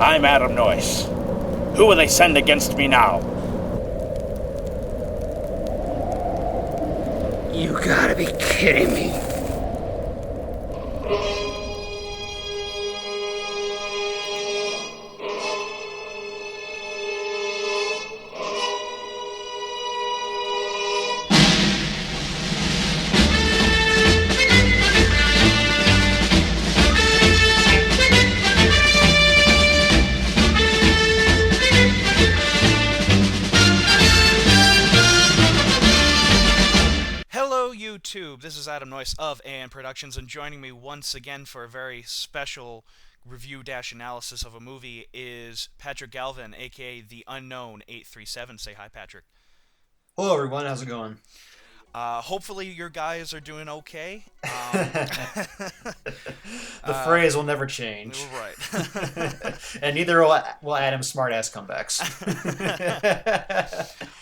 I'm Adam Noyce. Who will they send against me now? You gotta be kidding me. YouTube. This is Adam Noyce of AN Productions, and joining me once again for a very special review-analysis of a movie is Patrick Galvin, aka The Unknown 837. Say hi, Patrick. Hello, everyone. How's it going? Hopefully your guys are doing okay. The phrase will never change. Right. And neither will Adam's smartass comebacks.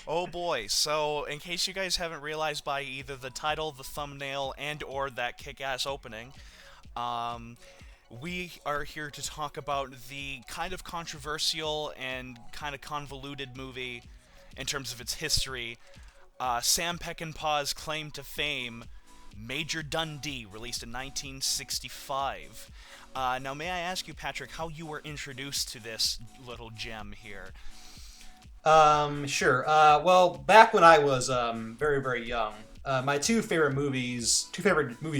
Oh boy, so in case you guys haven't realized by either the title, the thumbnail, and or that kick-ass opening, we are here to talk about the kind of controversial and kind of convoluted movie in terms of its history, Sam Peckinpah's claim to fame, Major Dundee, released in 1965. Now, may I ask you, Patrick, how you were introduced to this little gem here? Sure. Well, back when I was very, very young, my two favorite movie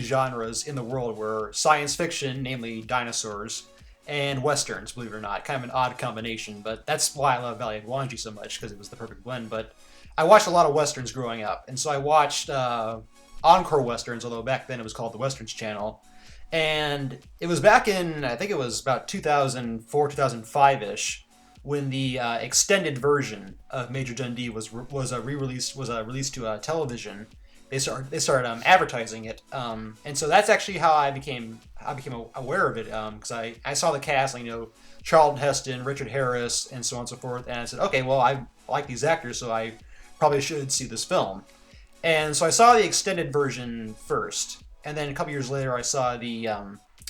genres in the world were science fiction, namely dinosaurs, and westerns, believe it or not. Kind of an odd combination, but that's why I love Valley of Wanji so much, because it was the perfect blend. But I watched a lot of westerns growing up, and so I watched Encore Westerns, although back then it was called the Westerns Channel. And it was back in, I think it was about 2004, 2005-ish, when the extended version of Major Dundee was released to television. They started advertising it, and so that's actually how I became aware of it, because I saw the cast, Charlton Heston, Richard Harris, and so on and so forth, and I said, okay, well, I like these actors, so I probably should see this film. And so I saw the extended version first, and then a couple years later I saw the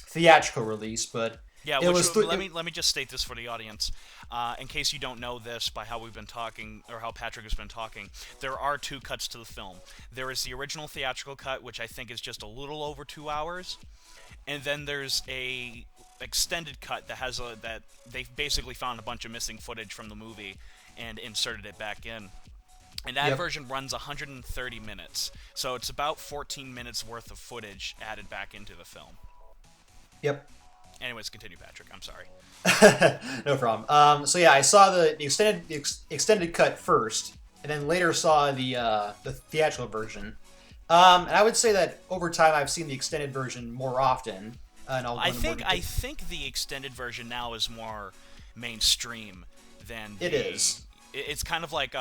theatrical release. But yeah, let me just state this for the audience, in case you don't know this by how we've been talking or how Patrick has been talking. There are two cuts to the film. There is the original theatrical cut, which I think is just a little over 2 hours, and then there's a extended cut that has that they basically found a bunch of missing footage from the movie and inserted it back in. And that version runs 130 minutes, so it's about 14 minutes worth of footage added back into the film. Yep. Anyways, continue, Patrick. I'm sorry. No problem. So yeah, I saw the extended cut first, and then later saw the theatrical version. And I would say that over time, I've seen the extended version more often. And I think the extended version now is more mainstream than it is. It's kind of like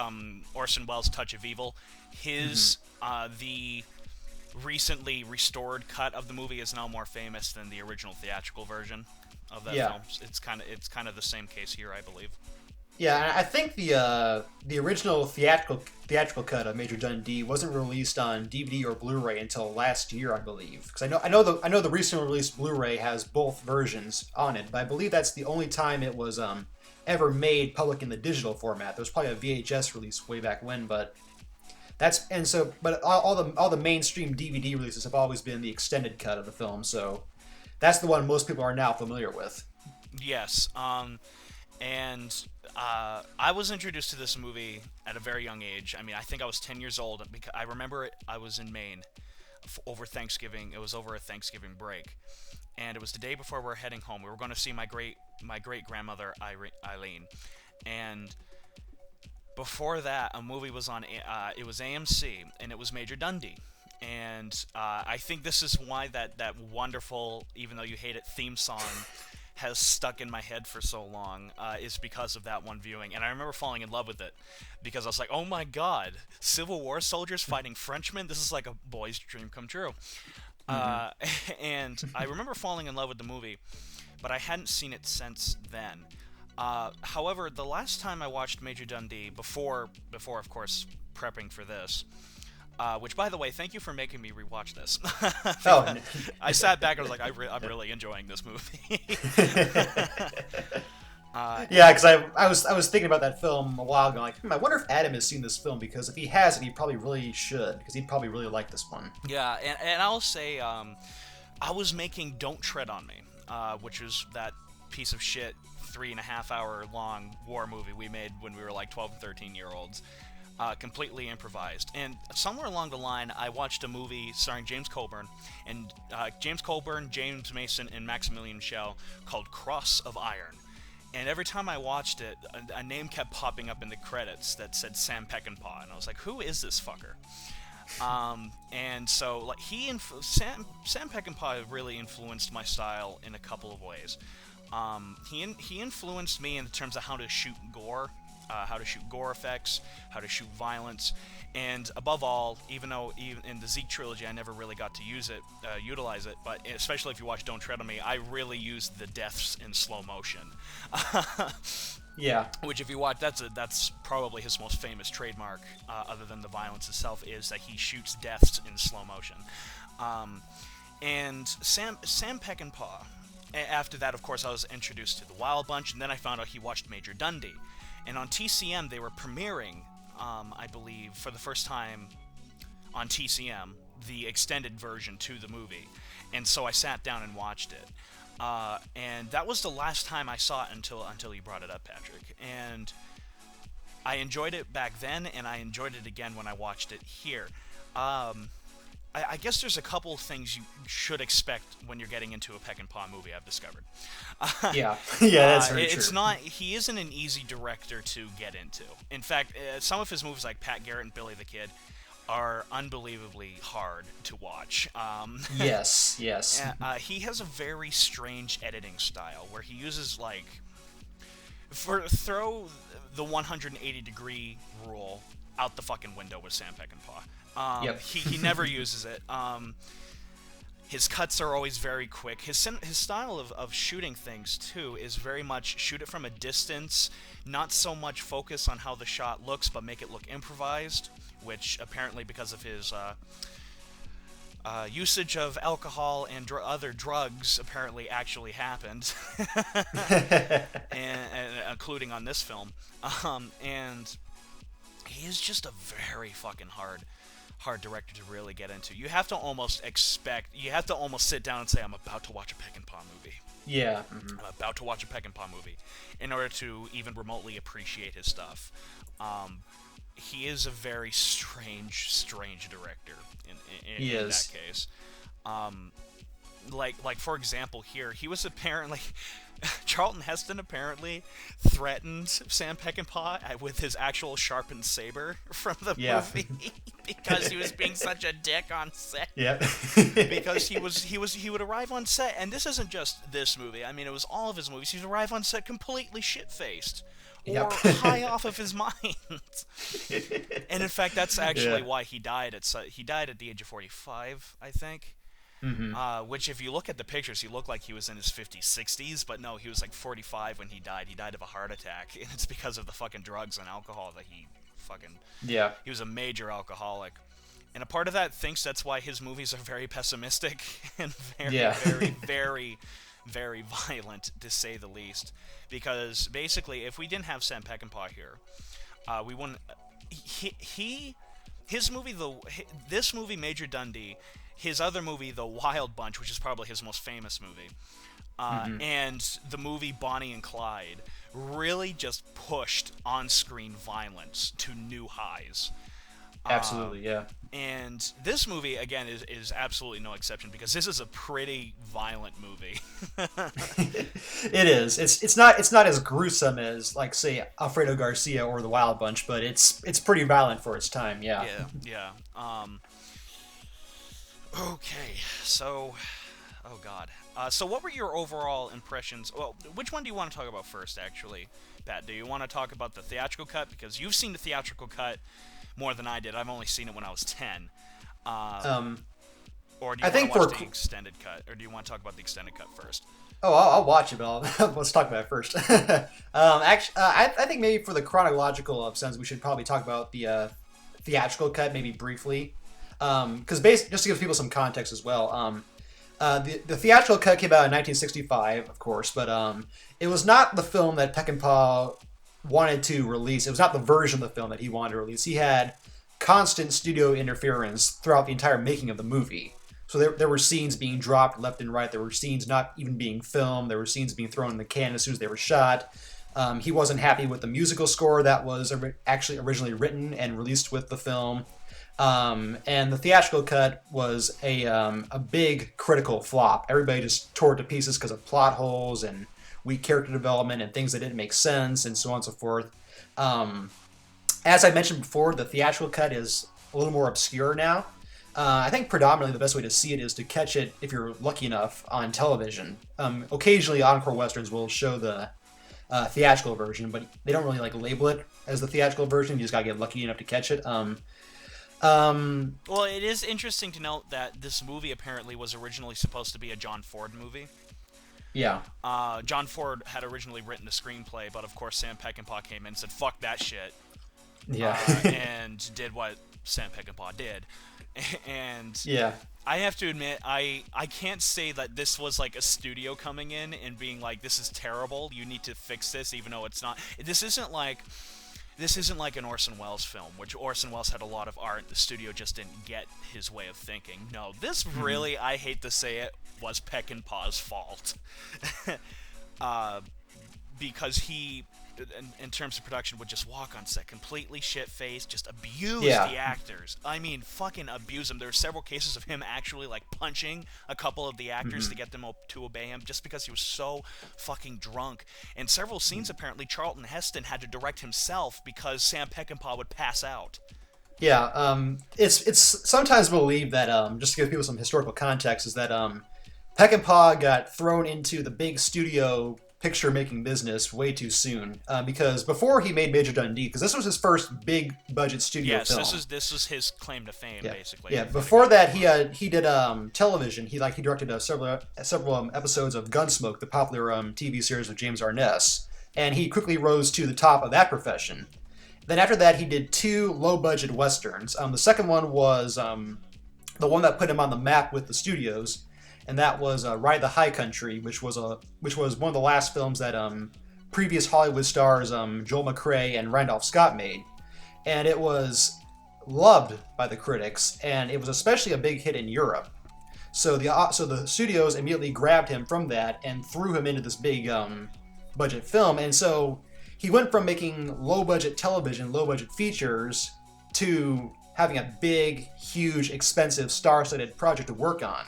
Orson Welles' Touch of Evil. His the recently restored cut of the movie is now more famous than the original theatrical version of that film. It's kind of the same case here, I believe. Yeah, I think the original theatrical cut of Major Dundee wasn't released on DVD or Blu-ray until last year, I believe. Because I know the recently released Blu-ray has both versions on it, but I believe that's the only time it was ever made public in the digital format. There was probably a VHS release way back when, but all the mainstream DVD releases have always been the extended cut of the film. So that's the one most people are now familiar with. Yes, and I was introduced to this movie at a very young age. I mean, I think I was 10 years old. Because I remember it. I was in Maine over Thanksgiving. It was over a Thanksgiving break, and it was the day before we were heading home. We were going to see my great grandmother Eileen, and before that, a movie was on. It was AMC, and it was Major Dundee. And I think this is why that wonderful, even though you hate it, theme song has stuck in my head for so long, is because of that one viewing. And I remember falling in love with it, because I was like, oh my god, Civil War soldiers fighting Frenchmen? This is like a boy's dream come true. And I remember falling in love with the movie, but I hadn't seen it since then. However, the last time I watched Major Dundee, before of course, prepping for this, which, by the way, thank you for making me rewatch this. I sat back and was like, I'm really enjoying this movie. Yeah, because I was thinking about that film a while ago. Like, I wonder if Adam has seen this film, because if he hasn't, he probably really should, because he'd probably really like this one. Yeah, and I'll say, I was making Don't Tread on Me, which was that piece of shit 3.5 hour long war movie we made when we were like 12 and 13-year-olds. Completely improvised. And somewhere along the line, I watched a movie starring James Coburn, James Mason, and Maximilian Schell called Cross of Iron. And every time I watched it, a name kept popping up in the credits that said Sam Peckinpah, and I was like, who is this fucker? And so, like, Sam Peckinpah really influenced my style in a couple of ways. He influenced me in terms of how to shoot gore effects, how to shoot violence, and above all, even in the Zeke trilogy, I never really got to utilize it, but especially if you watch Don't Tread on Me, I really used the deaths in slow motion. Yeah. Which, if you watch, that's probably his most famous trademark, other than the violence itself, is that he shoots deaths in slow motion. And Sam Peckinpah. After that, of course, I was introduced to the Wild Bunch, and then I found out he watched Major Dundee. And on TCM, they were premiering, I believe, for the first time on TCM, the extended version to the movie. And so I sat down and watched it. And that was the last time I saw it until you brought it up, Patrick. And I enjoyed it back then, and I enjoyed it again when I watched it here. I guess there's a couple of things you should expect when you're getting into a Peckinpah movie, I've discovered. Yeah, that's very true. He isn't an easy director to get into. In fact, some of his movies, like Pat Garrett and Billy the Kid, are unbelievably hard to watch. Yes. He has a very strange editing style where he uses, like, throw the 180-degree rule out the fucking window with Sam Peckinpah. Yep. He never uses it. His cuts are always very quick. His style of shooting things, too, is very much shoot it from a distance, not so much focus on how the shot looks, but make it look improvised, which apparently, because of his usage of alcohol and other drugs, apparently actually happened, and including on this film. And he is just a very fucking hard director to really get into. You have to almost sit down and say, I'm about to watch a Peckinpah movie. Yeah. I'm about to watch a Peckinpah movie in order to even remotely appreciate his stuff. He is a very strange director in that case. Like for example, here he was apparently Charlton Heston apparently threatened Sam Peckinpah with his actual sharpened saber from the movie because he was being such a dick on set. Yeah. Because he would arrive on set, and this isn't just this movie. I mean, it was all of his movies. He'd arrive on set completely shit-faced. Or high off of his mind. And in fact, that's actually why he died at the age of 45, I think. Mm-hmm. Which, if you look at the pictures, he looked like he was in his 50s, 60s, but no, he was like 45 when he died. He died of a heart attack, and it's because of the fucking drugs and alcohol that he fucking... Yeah. He was a major alcoholic. And a part of that thinks that's why his movies are very pessimistic and very very violent, to say the least. Because basically, if we didn't have Sam Peckinpah here, we wouldn't... This movie, Major Dundee, his other movie, The Wild Bunch, which is probably his most famous movie, and the movie Bonnie and Clyde, really just pushed on-screen violence to new highs. Absolutely, yeah. And this movie, again, is absolutely no exception, because this is a pretty violent movie. It is. It's not as gruesome as, like, say, Alfredo Garcia or The Wild Bunch, but it's pretty violent for its time, yeah. Yeah. Okay, so... Oh, God. So what were your overall impressions? Well, which one do you want to talk about first, actually, Pat? Do you want to talk about the theatrical cut? Because you've seen the theatrical cut more than I did. I've only seen it when I was 10. Or do you want to watch the extended cut? Or do you want to talk about the extended cut first? Oh, I'll watch it, but let's talk about it first. Actually, I think maybe for the chronological sense, we should probably talk about the theatrical cut, maybe briefly. Because just to give people some context as well, The theatrical cut came out in 1965, of course, but it was not the film that Peckinpah wanted to release. It was not the version of the film that he wanted to release. He had constant studio interference throughout the entire making of the movie. So there were scenes being dropped left and right. There were scenes not even being filmed. There were scenes being thrown in the can as soon as they were shot. He wasn't happy with the musical score that was actually originally written and released with the film. And the theatrical cut was a big critical flop. Everybody just tore it to pieces because of plot holes and weak character development and things that didn't make sense and so on and so forth. As I mentioned before, the theatrical cut is a little more obscure now. I think predominantly the best way to see it is to catch it, if you're lucky enough, on television. Occasionally, Encore Westerns will show the theatrical version, but they don't really label it as the theatrical version. You just gotta get lucky enough to catch it. Well, it is interesting to note that this movie apparently was originally supposed to be a John Ford movie. Yeah. John Ford had originally written the screenplay, but of course Sam Peckinpah came in and said, "Fuck that shit." Yeah. And did what Sam Peckinpah did. And yeah. I have to admit, I can't say that this was like a studio coming in and being like, "This is terrible, you need to fix this," even though it's not. This isn't like an Orson Welles film, which Orson Welles had a lot of art. The studio just didn't get his way of thinking. No, this really, I hate to say it, was Peckinpah's fault. Because he, in terms of production, would just walk on set completely shit-faced, just abuse the actors. I mean, fucking abuse them. There were several cases of him actually punching a couple of the actors to get them to obey him, just because he was so fucking drunk. And several scenes, apparently, Charlton Heston had to direct himself because Sam Peckinpah would pass out. Yeah, it's sometimes believed that, just to give people some historical context, is that Peckinpah got thrown into the big studio picture-making business way too soon, because before he made Major Dundee, because this was his first big-budget studio film. Yes, this was his claim to fame, basically. Yeah, before that, he did television. He directed several episodes of Gunsmoke, the popular TV series with James Arness, and he quickly rose to the top of that profession. Then after that, he did 2 low-budget westerns. The second one was the one that put him on the map with the studios, and that was Ride the High Country, which was one of the last films that previous Hollywood stars Joel McCrea and Randolph Scott made, and it was loved by the critics, and it was especially a big hit in Europe. So the studios immediately grabbed him from that and threw him into this big budget film, and so he went from making low-budget television, low-budget features, to having a big, huge, expensive, star-studded project to work on.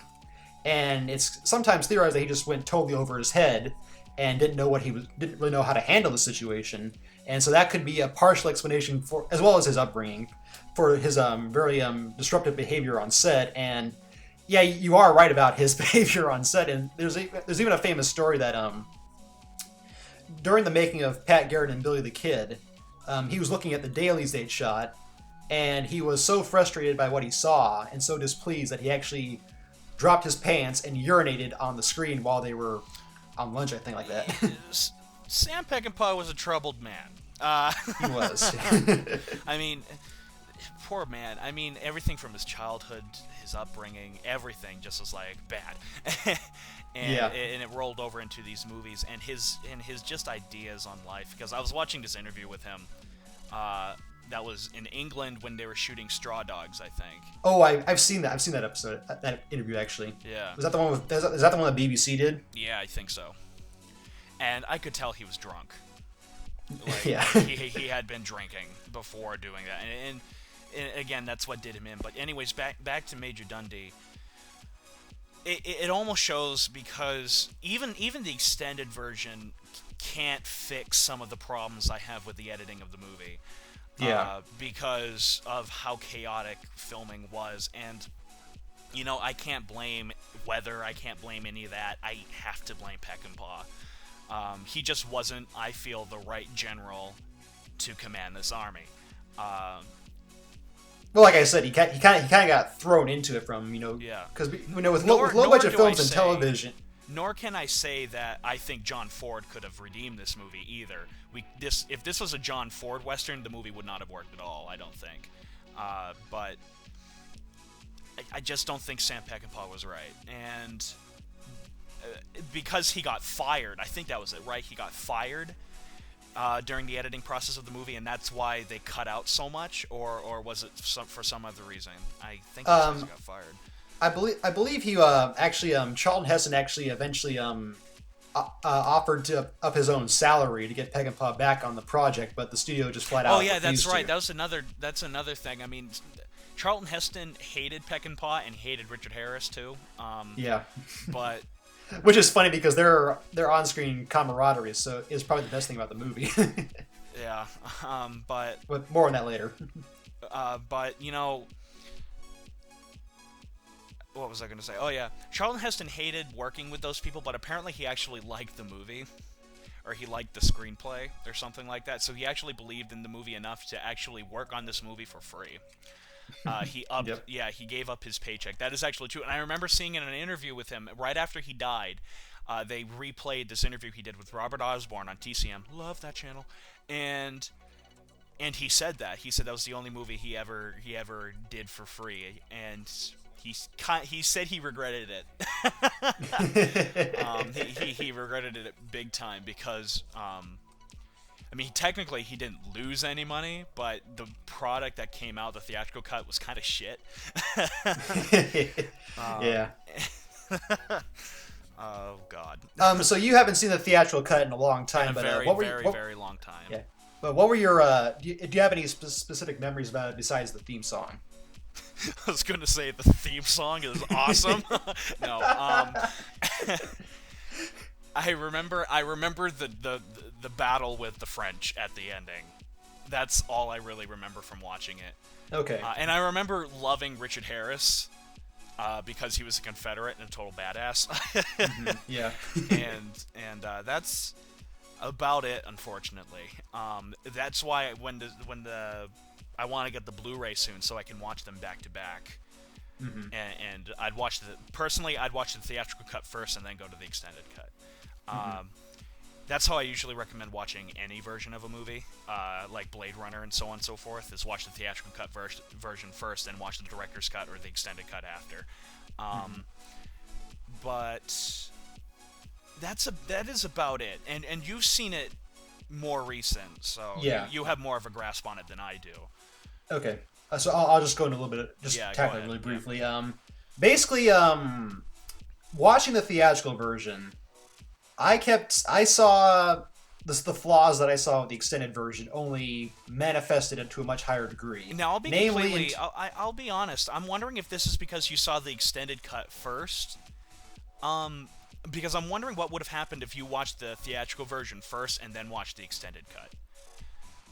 And it's sometimes theorized that he just went totally over his head and didn't really know how to handle the situation. And so that could be a partial explanation for, as well as his upbringing, for his very disruptive behavior on set. And yeah, you are right about his behavior on set. And there's even a famous story that during the making of Pat Garrett and Billy the Kid, he was looking at the dailies they'd shot, and he was so frustrated by what he saw and so displeased that he actually dropped his pants and urinated on the screen while they were on lunch, I think, like that. Sam Peckinpah was a troubled man. He was. I mean, poor man. I mean, everything from his childhood, his upbringing, everything just was bad. And it rolled over into these movies and his just ideas on life. Because I was watching this interview with him. That was in England when they were shooting Straw Dogs, I think. Oh, I've seen that. I've seen that episode, that interview, actually. Yeah. Was that the one is that the one that BBC did? Yeah, I think so. And I could tell he was drunk. Yeah. He had been drinking before doing that, and again, that's what did him in. But anyways, back to Major Dundee. It almost shows, because even the extended version can't fix some of the problems I have with the editing of the movie. Yeah. Because of how chaotic filming was. And, I can't blame weather. I can't blame any of that. I have to blame Peckinpah. He just wasn't, I feel, the right general to command this army. Well, like I said, he kind of got thrown into it from, because with low budget films and television. Nor can I say that I think John Ford could have redeemed this movie either. If this was a John Ford Western, the movie would not have worked at all, I don't think. But I just don't think Sam Peckinpah was right. And because he got fired, I think that was it, right? He got fired during the editing process of the movie, and that's why they cut out so much, or was it for some other reason? I think he got fired. I believe he actually Charlton Heston actually eventually offered to up his own salary to get Peckinpah back on the project, but the studio just flat out. Oh yeah, that's right. To. That's another thing. I mean, Charlton Heston hated Peckinpah and hated Richard Harris too. Yeah, but which is funny because their on-screen camaraderie is probably the best thing about the movie. Yeah, but more on that later. But you know. What was I going to say? Oh, yeah. Charlton Heston hated working with those people, but apparently he actually liked the movie. Or he liked the screenplay, or something like that. So he actually believed in the movie enough to actually work on this movie for free. He gave up his paycheck. That is actually true. And I remember seeing in an interview with him, right after he died, they replayed this interview he did with Robert Osborne on TCM. Love that channel. And he said that. He said that was the only movie he ever did for free. And he said he regretted it. He regretted it big time because, I mean, technically he didn't lose any money, but the product that came out, the theatrical cut, was kind of shit. Yeah. Oh God. So you haven't seen the theatrical cut in a long time, In a but very long time. Yeah. But what were your? Do you have any specific memories about it besides the theme song? I was going to say the theme song is awesome. No, I remember the battle with the French at the ending. That's all I really remember from watching it. Okay. And I remember loving Richard Harris because he was a Confederate and a total badass. Mm-hmm. Yeah. and that's about it, unfortunately. That's why when I want to get the Blu-ray soon so I can watch them back to back. Mm-hmm. And I'd watch the theatrical cut first and then go to the extended cut. Mm-hmm. That's how I usually recommend watching any version of a movie, like Blade Runner and so on and so forth, is watch the theatrical cut version first and watch the director's cut or the extended cut after. But that is about it. And you've seen it more recent, so yeah. you have more of a grasp on it than I do. Okay, so I'll just go into a little bit, tackle it really briefly. Yeah. Basically, watching the theatrical version, I saw the flaws that I saw with the extended version only manifested it to a much higher degree. Now, I'll be honest. I'm wondering if this is because you saw the extended cut first. Because I'm wondering what would have happened if you watched the theatrical version first and then watched the extended cut.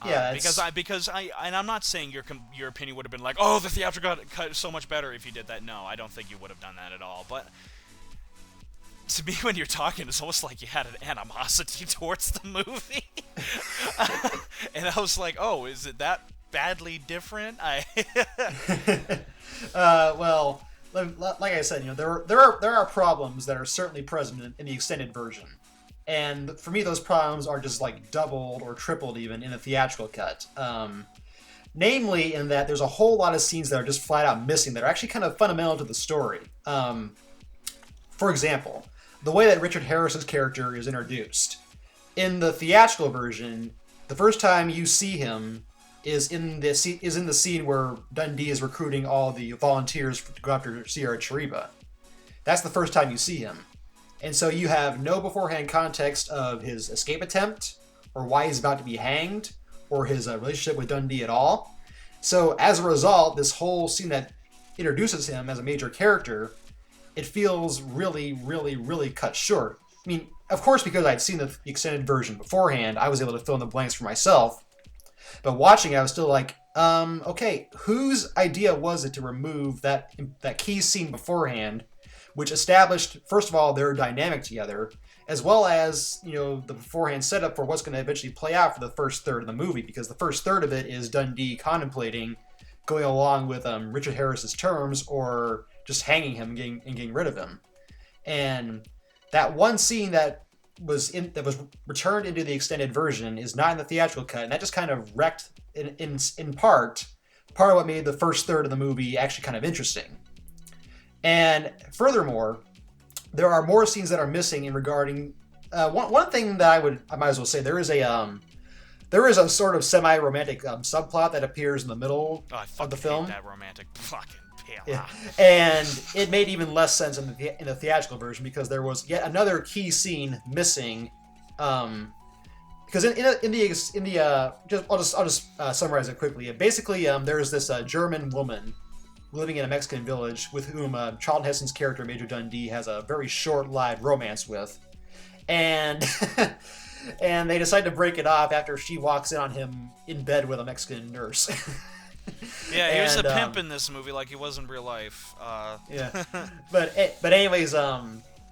Yeah, and I'm not saying your opinion would have been like, oh, the theatrical cut is so much better if you did that. No, I don't think you would have done that at all. But to me, when you're talking, it's almost like you had an animosity towards the movie. And I was like, oh, is it that badly different? Well, like I said, there are problems that are certainly present in the extended version. And for me, those problems are just like doubled or tripled even in the theatrical cut. Namely, in that there's a whole lot of scenes that are just flat out missing that are actually kind of fundamental to the story. For example, the way that Richard Harris's character is introduced. In the theatrical version, the first time you see him is in the scene where Dundee is recruiting all the volunteers to go after Sierra Chiriba. That's the first time you see him. And so you have no beforehand context of his escape attempt, or why he's about to be hanged, or his relationship with Dundee at all. So as a result, this whole scene that introduces him as a major character, it feels really, really, really cut short. I mean, of course, because I'd seen the extended version beforehand, I was able to fill in the blanks for myself. But watching it, I was still like, okay, whose idea was it to remove that key scene beforehand, which established, first of all, their dynamic together, as well as, the beforehand setup for what's going to eventually play out for the first third of the movie, because the first third of it is Dundee contemplating going along with Richard Harris's terms or just hanging him and getting rid of him. And that one scene that was returned into the extended version is not in the theatrical cut, and that just kind of wrecked in part of what made the first third of the movie actually kind of interesting. And furthermore, there are more scenes that are missing in regarding one thing that I might as well say there is a sort of semi-romantic subplot that appears in the middle Oh, I of fucking the film. hate that romantic fucking pale. Yeah. And it made even less sense in the theatrical version because there was yet another key scene missing. Because in the I'll just summarize it quickly. Basically, there's this German woman living in a Mexican village with whom Charlton Heston's character Major Dundee has a very short-lived romance with, and and they decide to break it off after she walks in on him in bed with a Mexican nurse. Yeah, he was a pimp in this movie, like he was in real life. Yeah, but anyways,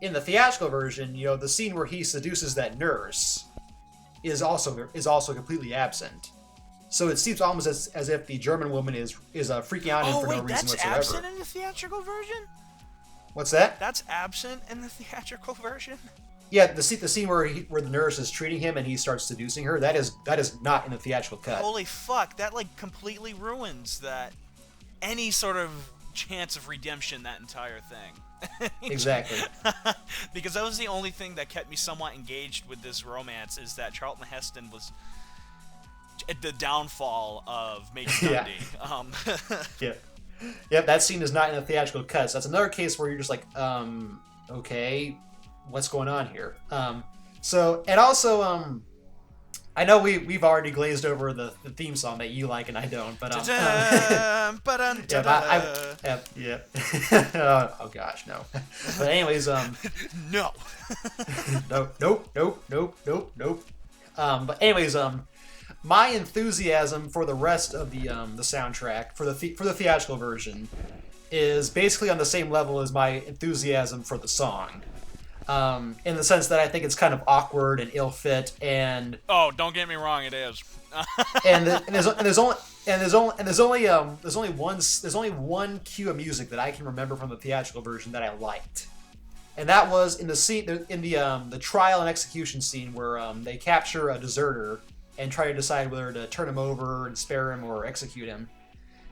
in the theatrical version, the scene where he seduces that nurse is also completely absent. So it seems almost as if the German woman is freaking out for no reason whatsoever. That's absent in the theatrical version? What's that? That's absent in the theatrical version? Yeah, the scene where the nurse is treating him and he starts seducing her, that is not in the theatrical cut. Holy fuck, that like completely ruins that any sort of chance of redemption, that entire thing. Exactly. Because that was the only thing that kept me somewhat engaged with this romance, is that Charlton Heston was the downfall of Major Dundee. Yeah. Yep, that scene is not in the theatrical cut. So that's another case where you're just like, okay, what's going on here? And also, I know we've already glazed over the theme song that you like and I don't, but oh gosh, no. But anyways, no. Nope. But anyways, my enthusiasm for the rest of the soundtrack for the theatrical version is basically on the same level as my enthusiasm for the song. In the sense that I think it's kind of awkward and ill-fit, and don't get me wrong, it is. there's only one cue of music that I can remember from the theatrical version that I liked, and that was in the scene in the trial and execution scene where they capture a deserter and try to decide whether to turn him over and spare him or execute him.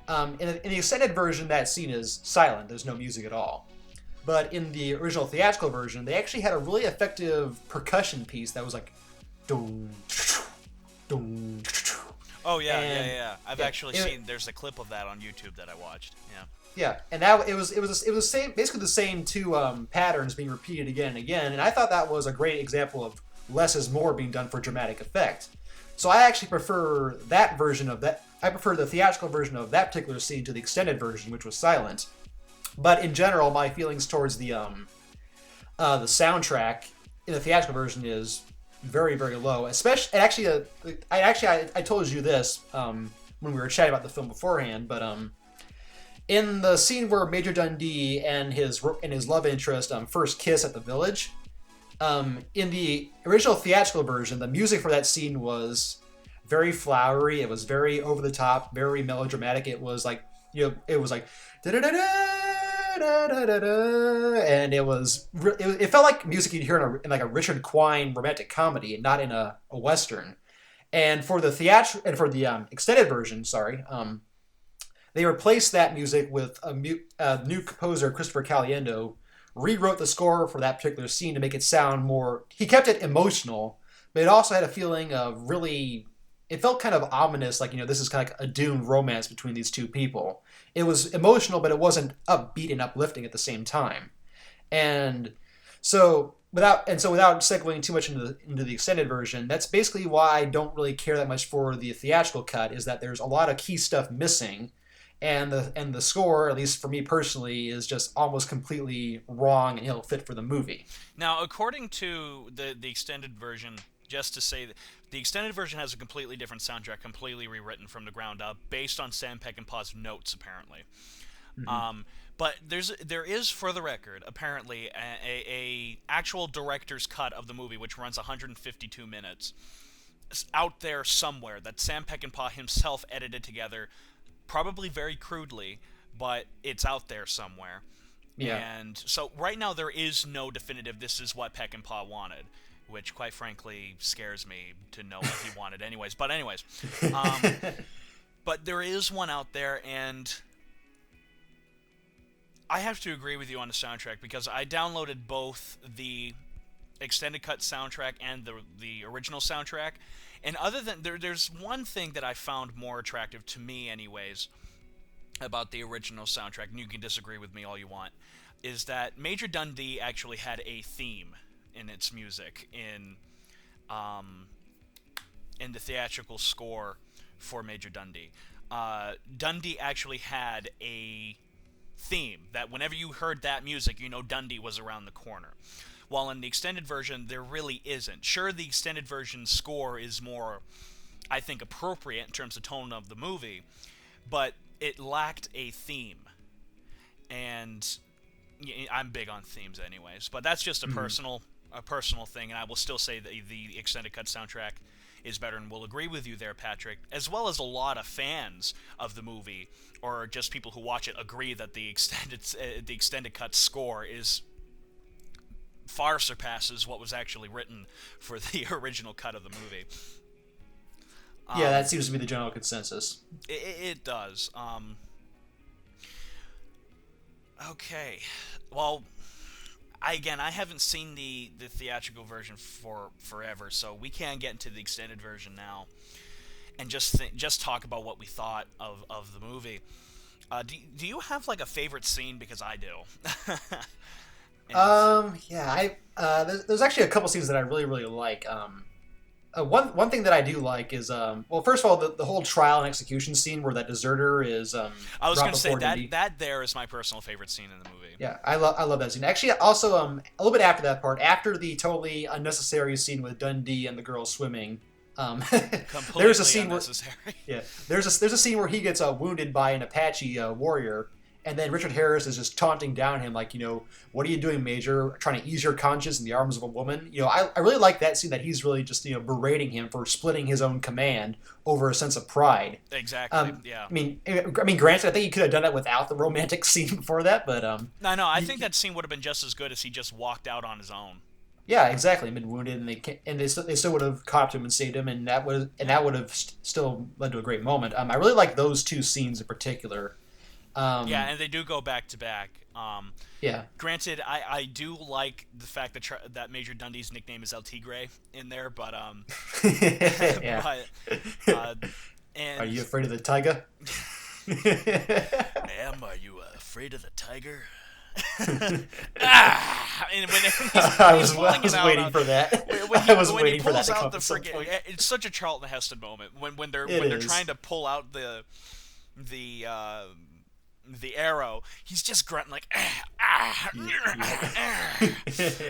In the extended version, that scene is silent. There's no music at all. But in the original theatrical version, they actually had a really effective percussion piece that was like, dun, dun. Oh yeah. I've actually seen. There's a clip of that on YouTube that I watched. Yeah. Yeah, and it was the same, basically the same two patterns being repeated again and again, and I thought that was a great example of less is more being done for dramatic effect. So I actually prefer that version of that. I prefer the theatrical version of that particular scene to the extended version, which was silent. But in general, my feelings towards the soundtrack in the theatrical version is very, very low. Especially, I told you this when we were chatting about the film beforehand. But in the scene where Major Dundee and his love interest first kiss at the village, in the original theatrical version, the music for that scene was very flowery. It was very over the top, very melodramatic. It was like it was like da da da da, and it felt like music you'd hear in like a Richard Quine romantic comedy, and not in a western. And for the extended version, they replaced that music with a new composer, Christopher Caliendo, rewrote the score for that particular scene to make it sound more. He kept it emotional, but it also had a feeling of really. It felt kind of ominous, like this is kind of like a doomed romance between these two people. It was emotional, but it wasn't upbeat and uplifting at the same time. And so without segueing too much into the extended version, that's basically why I don't really care that much for the theatrical cut. Is that there's a lot of key stuff missing, and the score, at least for me personally, is just almost completely wrong and ill-fit for the movie. Now, according to the extended version, just to say that the extended version has a completely different soundtrack, completely rewritten from the ground up, based on Sam Peckinpah's notes, apparently. Mm-hmm. But there is, for the record, apparently a actual director's cut of the movie, which runs 152 minutes, out there somewhere that Sam Peckinpah himself edited together, probably very crudely, but it's out there somewhere. Yeah. And so right now there is no definitive "this is what Peckinpah wanted," which, quite frankly, scares me to know what he wanted anyways. But anyways, but there is one out there, and I have to agree with you on the soundtrack because I downloaded both the extended cut soundtrack and the original soundtrack. And other than there's one thing that I found more attractive to me, anyways, about the original soundtrack, and you can disagree with me all you want, is that Major Dundee actually had a theme in its music in the theatrical score for Major Dundee. Dundee actually had a theme that whenever you heard that music, you know Dundee was around the corner. While in the extended version, there really isn't. Sure, the extended version score is more, I think, appropriate in terms of tone of the movie, but it lacked a theme. And I'm big on themes anyways, but that's just a personal thing, and I will still say that the extended cut soundtrack is better, and will agree with you there, Patrick, as well as a lot of fans of the movie, or just people who watch it, agree that the extended cut score is far surpasses what was actually written for the original cut of the movie. Yeah, that seems to be the general consensus. It does. Okay. Well, I haven't seen the theatrical version for forever, so we can get into the extended version now and just talk about what we thought of the movie. Do you have like a favorite scene? Because I do. Yeah, there's actually a couple scenes that I really, really like. One thing that I do like is, well, first of all, the whole trial and execution scene where that deserter is. I was going to say that there is my personal favorite scene in the movie. Yeah, I love that scene. Actually, also a little bit after that part, after the totally unnecessary scene with Dundee and the girl swimming. There's a scene unnecessary. There's a scene where he gets wounded by an Apache warrior. And then Richard Harris is just taunting down him, like, what are you doing, Major? Trying to ease your conscience in the arms of a woman? I really like that scene that he's really just, berating him for splitting his own command over a sense of pride. Exactly, yeah. I mean, granted, I think he could have done that without the romantic scene before that, but... No, I think that scene would have been just as good as he just walked out on his own. Yeah, exactly. Been wounded, and they still would have caught him and saved him, and that would have still led to a great moment. I really like those two scenes in particular. Yeah, and they do go back to back. Yeah. Granted, I do like the fact that Major Dundee's nickname is El Tigre in there, but yeah. And are you afraid of the tiger? Ma'am, are you afraid of the tiger? And when I was waiting for that. When he pulls out the freaking, it's such a Charlton Heston moment when they're trying to pull out the arrow, he's just grunting like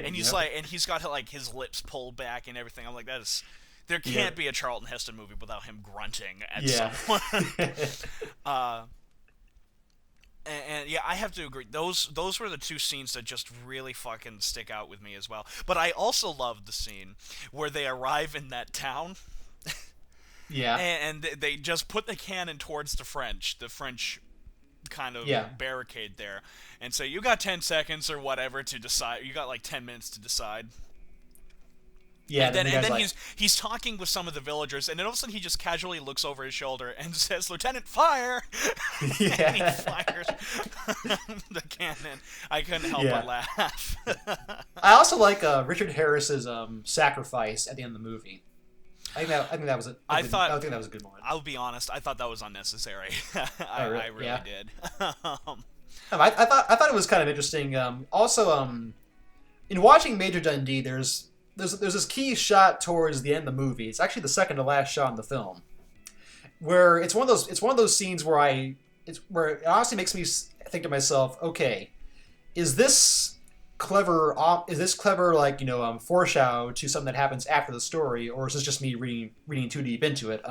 and he's like, and he's got like his lips pulled back and everything. I'm like, there can't be a Charlton Heston movie without him grunting at someone. And yeah, I have to agree. Those were the two scenes that just really fucking stick out with me as well. But I also loved the scene where they arrive in that town. Yeah. And they just put the cannon towards the French kind of barricade there, and say, you got 10 seconds or whatever to decide. You got like 10 minutes to decide. Yeah, and then he's talking with some of the villagers, and then all of a sudden he just casually looks over his shoulder and says, "Lieutenant, fire!" Yeah. And he fires the cannon. I couldn't help but laugh. I also like Richard Harris's sacrifice at the end of the movie. I think that was I think that was a good moment. I'll be honest. I thought that was unnecessary. I really did. I thought it was kind of interesting. Also, in watching Major Dundee, there's this key shot towards the end of the movie. It's actually the second to last shot in the film, where it's one of those scenes where it honestly makes me think to myself, okay, is this clever like foreshadow to something that happens after the story, or is this just me reading too deep into it?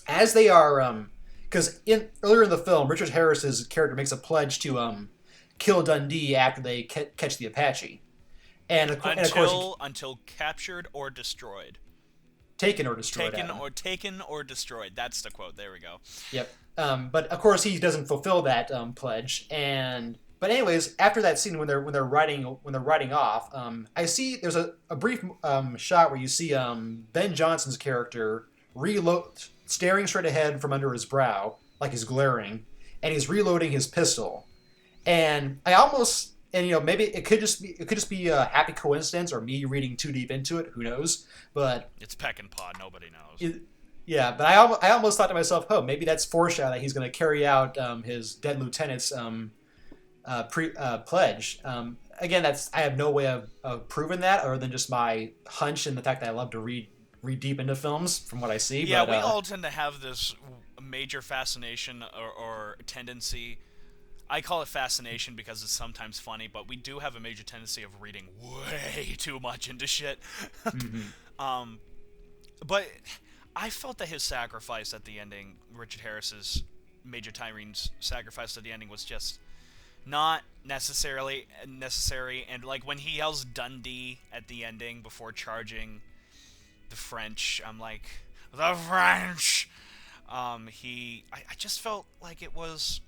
As they are, because earlier in the film, Richard Harris's character makes a pledge to kill Dundee after they catch the Apache, and of course until captured or destroyed. Taken or destroyed. Taken or destroyed. That's the quote. There we go. Yep. But of course he doesn't fulfill that pledge. But anyways, after that scene when they're riding off, I see there's a brief shot where you see Ben Johnson's character staring straight ahead from under his brow, like he's glaring, and he's reloading his pistol. And I almost, and maybe it could just be a happy coincidence or me reading too deep into it. Who knows? But It's Peckinpah. Nobody knows. yeah, but I almost thought to myself, oh, maybe that's foreshadowing that he's going to carry out his dead lieutenant's pledge. Again, I have no way of proving that other than just my hunch and the fact that I love to read deep into films from what I see. Yeah, but, we all tend to have this major fascination or tendency. I call it fascination because it's sometimes funny, but we do have a major tendency of reading way too much into shit. But I felt that his sacrifice at the ending, Richard Harris's Major Tyrene's sacrifice at the ending, was just not necessarily necessary. And like when he yells Dundee at the ending before charging the French, I'm like, the French. I just felt like it was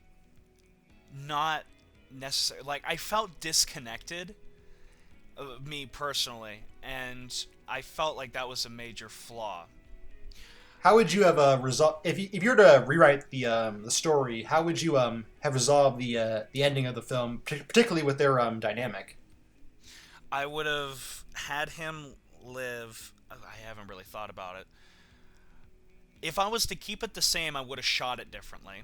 not necessary. Like I felt disconnected, me personally, and I felt like that was a major flaw. how would you have resolved if you were to rewrite the story? How would you have resolved the ending of the film, particularly with their dynamic? I would have had him live. I haven't really thought about it. If I was to keep it the same, I would have shot it differently.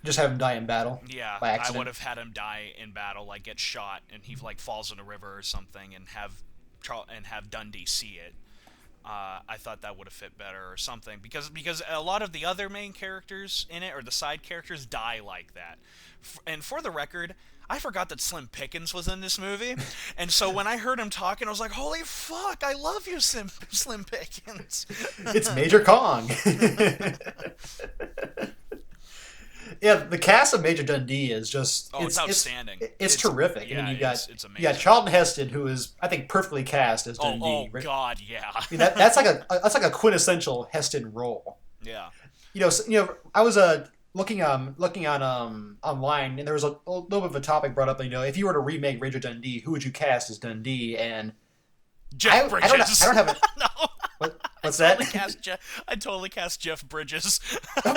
Just have him die in battle. Yeah, by I accident. would have had him die in battle, like get shot, and he like falls in a river or something, and have Dundee see it. I thought that would have fit better or something because a lot of the other main characters in it or the side characters die like that. And for the record, I forgot that Slim Pickens was in this movie, and so when I heard him talking, I was like, "Holy fuck, I love you, Slim Pickens." It's Major Kong. Yeah, the cast of Major Dundee is just it's outstanding. It's terrific. Yeah, I mean, it's you amazing. got Charlton Heston, who is I think perfectly cast as Dundee. Oh right? God, yeah. I mean, that's like a quintessential Heston role. Yeah. I was looking on online, and there was a little bit of a topic brought up. If you were to remake Major Dundee, who would you cast as Dundee? And Jeff Bridges. I don't have it. No. What's that? I totally cast Jeff Bridges. When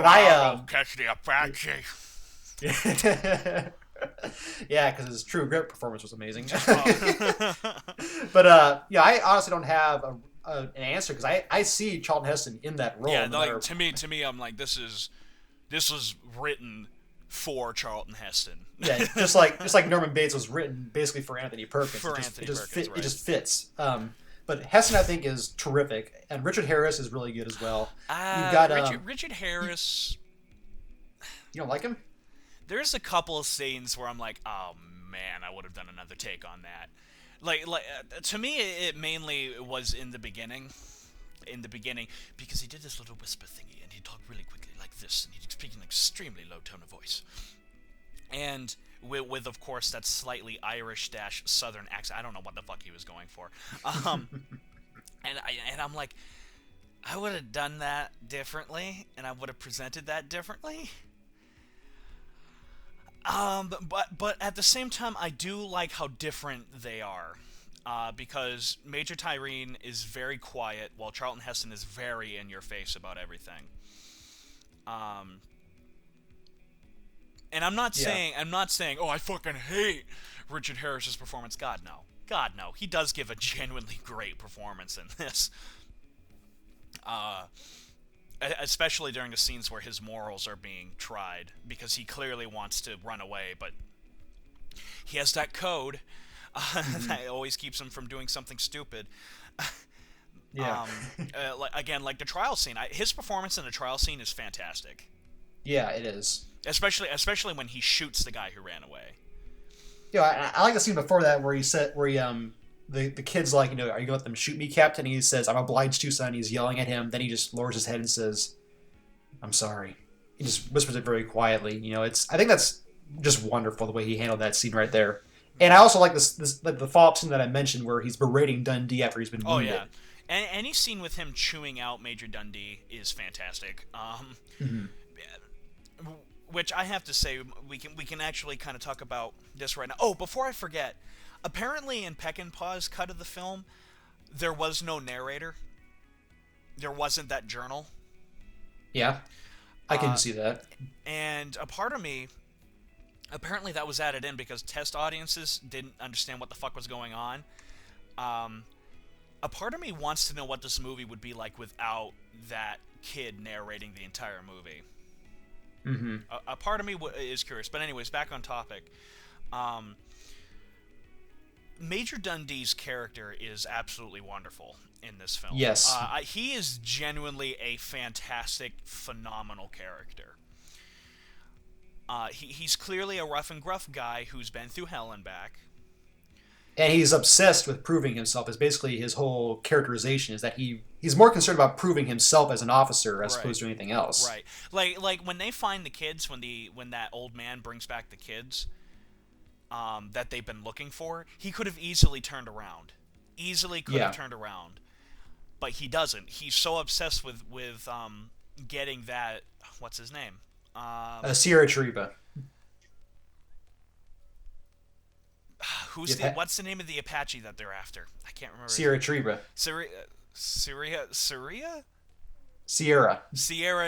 I catch the Apache. yeah, because his True Grit performance was amazing. But I honestly don't have an answer because I see Charlton Heston in that role. Yeah, like to me, I'm like, this was written for Charlton Heston. Yeah, just like Norman Bates was written basically for Anthony Perkins. It just fits. But Heston, I think, is terrific, and Richard Harris is really good as well. You've got Richard Harris. You don't like him? There's a couple of scenes where I'm like, oh man, I would have done another take on that. Like to me, it mainly was in the beginning, because he did this little whisper thingy, and he talked really quickly like this, and he'd speak in an extremely low tone of voice, and with of course that slightly Irish - Southern accent. I don't know what the fuck he was going for, and I'm like, I would have done that differently, and I would have presented that differently. But at the same time, I do like how different they are, because Major Tyrene is very quiet, while Charlton Heston is very in your face about everything. And I'm not saying, oh, I fucking hate Richard Harris's performance. God no, he does give a genuinely great performance in this. Especially during the scenes where his morals are being tried, because he clearly wants to run away, but he has that code that always keeps him from doing something stupid. Yeah. Like the trial scene, his performance in the trial scene is fantastic. Yeah, it is. Especially when he shoots the guy who ran away. Yeah, I like the scene before that where the kid's like, are you gonna let them shoot me, Captain? And he says, I'm obliged to, son. He's yelling at him. Then he just lowers his head and says, I'm sorry. He just whispers it very quietly. I think that's just wonderful the way he handled that scene right there. And I also like the follow-up scene that I mentioned where he's berating Dundee after he's been wounded. Oh yeah, and any scene with him chewing out Major Dundee is fantastic. Which I have to say, we can actually kind of talk about this right now. Oh, before I forget, apparently in Peckinpah's cut of the film, there was no narrator. There wasn't that journal. Yeah, I can see that. And a part of me, apparently that was added in because test audiences didn't understand what the fuck was going on. A part of me wants to know what this movie would be like without that kid narrating the entire movie. Mm-hmm. A part of me is curious. But anyways, back on topic. Major Dundee's character is absolutely wonderful in this film. Yes. He is genuinely a fantastic, phenomenal character. He's clearly a rough and gruff guy who's been through hell and back. And he's obsessed with proving himself. Is basically his whole characterization is that he's more concerned about proving himself as an officer as opposed to anything else. Right. Like when they find the kids, when that old man brings back the kids that they've been looking for, he could have easily turned around. But he doesn't. He's so obsessed with getting that, what's his name? Sierra Chariba. What's the name of the Apache that they're after? I can't remember. Sierra Chariba. Sierra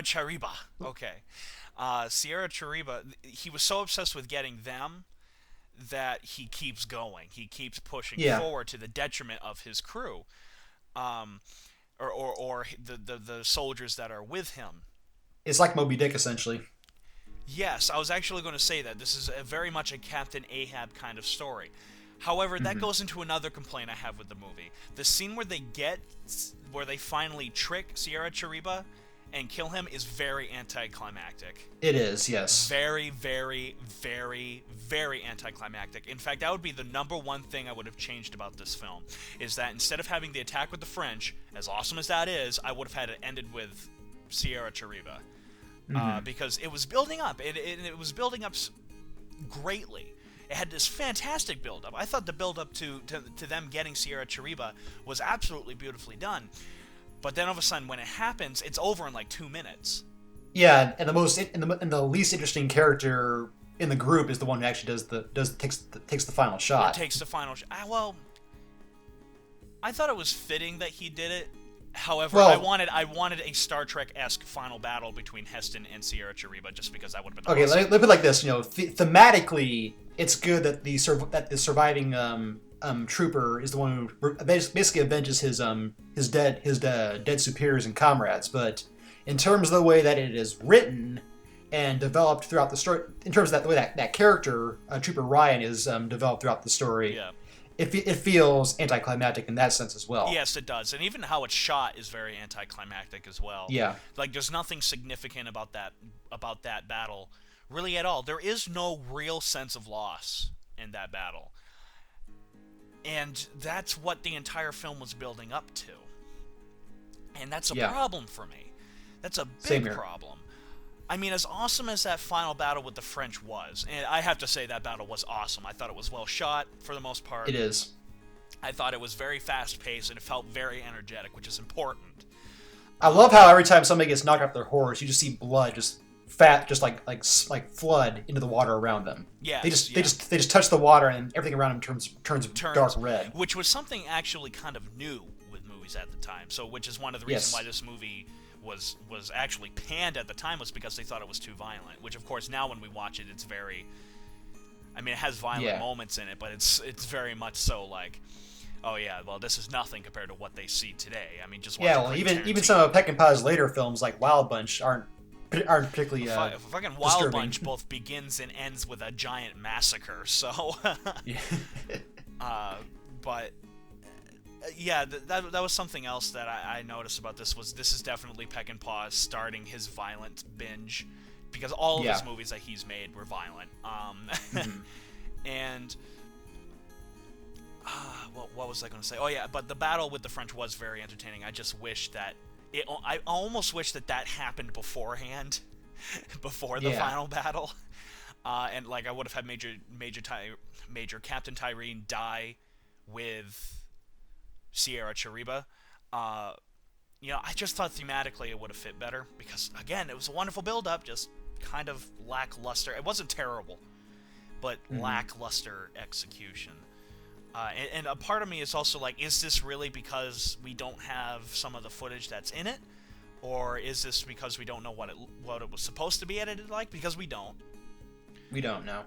Chariba. Okay. Sierra Chariba, he was so obsessed with getting them that he keeps going. He keeps pushing forward to the detriment of his crew. Or the soldiers that are with him. It's like Moby Dick, essentially. Yes, I was actually going to say that. This is very much a Captain Ahab kind of story. However, that goes into another complaint I have with the movie. The scene where they finally trick Sierra Chariba and kill him is very anticlimactic. It is, yes. Very, very, very, very anticlimactic. In fact, that would be the number one thing I would have changed about this film, is that instead of having the attack with the French, as awesome as that is, I would have had it ended with Sierra Chariba. Because it was building up. It was building up greatly. It had this fantastic build-up. I thought the build-up to them getting Sierra Chariba was absolutely beautifully done. But then all of a sudden, when it happens, it's over in like 2 minutes. Yeah, and the least interesting character in the group is the one who actually takes the final shot. Takes the final shot. Well, I thought it was fitting that he did it. However, I wanted a Star Trek-esque final battle between Heston and Sierra Chariba, just because that would have been awesome. Let me put it like this. Thematically, it's good that the surviving trooper is the one who basically avenges his dead superiors and comrades. But in terms of the way that it is written and developed throughout the story, in terms of the way that character, Trooper Ryan, is developed throughout the story. Yeah. It feels anticlimactic in that sense as well. Yes, it does. And even how it's shot is very anticlimactic as well. Yeah. Like, there's nothing significant about that battle, really at all. There is no real sense of loss in that battle. And that's what the entire film was building up to. And that's a problem for me. That's a big problem. I mean, as awesome as that final battle with the French was, and I have to say that battle was awesome. I thought it was well shot for the most part. It is. I thought it was very fast-paced, and it felt very energetic, which is important. I love how every time somebody gets knocked off their horse, you just see blood just like flood into the water around them. Yeah. They just touch the water, and everything around them turns dark red. Which was something actually kind of new with movies at the time. So, which is one of the reasons why this movie was actually panned at the time, was because they thought it was too violent. Which, of course, now when we watch it, it's very... I mean, it has violent moments in it, but it's very much so like, oh yeah, well, this is nothing compared to what they see today. I mean, just watch even some of Peckinpah's later films, like Wild Bunch, aren't particularly fucking Wild disturbing. Bunch both begins and ends with a giant massacre. So, but yeah, that was something else that I noticed about this. This is definitely Peckinpah starting his violent binge, because all of his movies that he's made were violent. And what was I going to say? Oh yeah, but the battle with the French was very entertaining. I just wish that I almost wish that happened beforehand, before the final battle, and like I would have had Major Captain Tyreen die with Sierra Chariba. You know, I just thought thematically it would have fit better, because again, it was a wonderful build-up, just kind of lackluster. It wasn't terrible, but lackluster execution. And a part of me is also like, is this really because we don't have some of the footage that's in it? Or is this because we don't know what it was supposed to be edited like? Because we don't. We don't know.